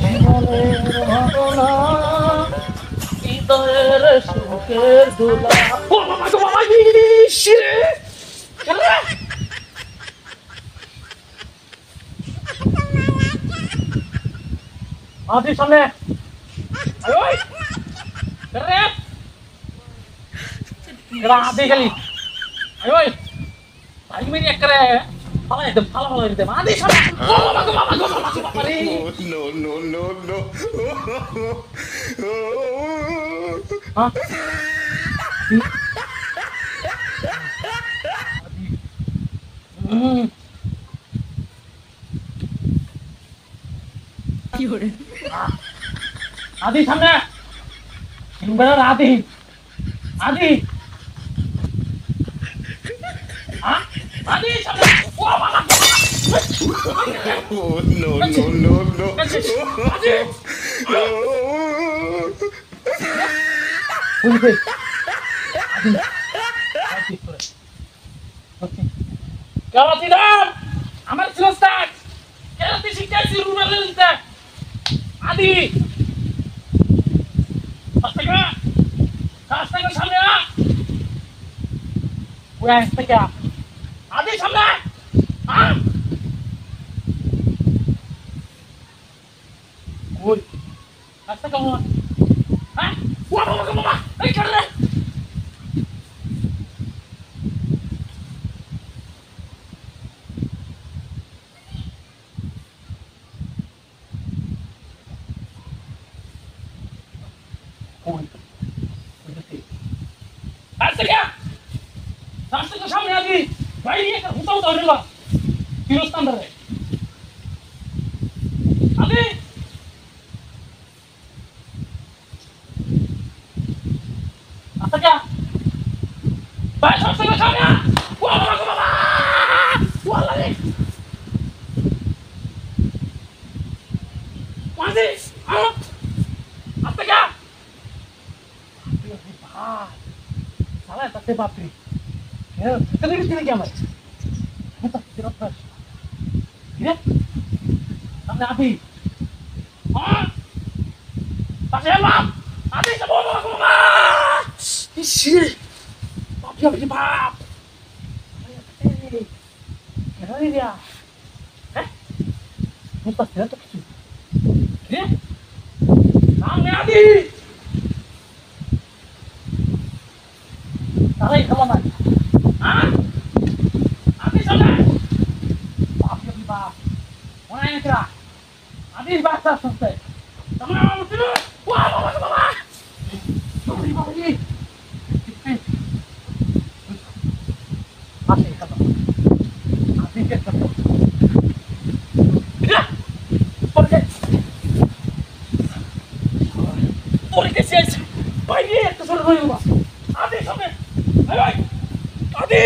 জীবনের ঘটনা হৃদয়ের সুখের দোলা। ও বাবা গো বাবা, ইস রে! কেন রে? আদি সামনে আয় ওই কেন রে? কেন আদি খালি আয় ওই ভাই মেরি একরে ফালাই দে, ফালা ফালাই দে আদি সামনে। ও বাবা গো বাবা গো বাবা গো বাবা রে! No, no, no, no. হ্যাঁ হুম আদি সামনে কিংবা আদি আদি হ্যাঁ আদি সামনে। ও বাবা Oh, no, no, no, no. আদি বুঝবে আদি আদি করে ওকে কেরাতি দাম আমার ছিলস্তাক কেরাতি শিখাইছি রুমালে দিতে আদি কাস্তাকে সামনে আ ওই আসতে আদি সামনে আ ওই কাস্তা কেমন হ্যাঁ ও বাবা গো বাবা এই কেন রে? ওই রাস্তাকে সামনে আদি বাইরে একটা হুতাও ধরলা ফিরস্তান ধরে আদি আচ্ছা ভাই রাস্তাকে সামনে ও বাবা গো বাবা ও আল্লাহ রে আদি আচ্ছা ভাই সালা তাতে বাপরে কেন কিনে কি আমার এটা কিরত না কিরে সামনে আদি হ্যাঁ পাশে এলাম আদি যাব বাবা ইসি বাপ রে বাপ কেন রে হ্যাঁ মুস্তা সেটা তো কিছু কিরে সামনে আদি তারাই খাওয়া নাই হ্যাঁ আদি চলে বাপ রে বাপ মনে হয় না আদি বাচ্চা শুনতে তোমরা আমার উঠলো ও বাবা বাবা সরি বাবা রে আসে খাবা আদি কে তো পরে শেষ বাইরে একটা ছোট হয়ে গেল আদি সামনে আয় আদি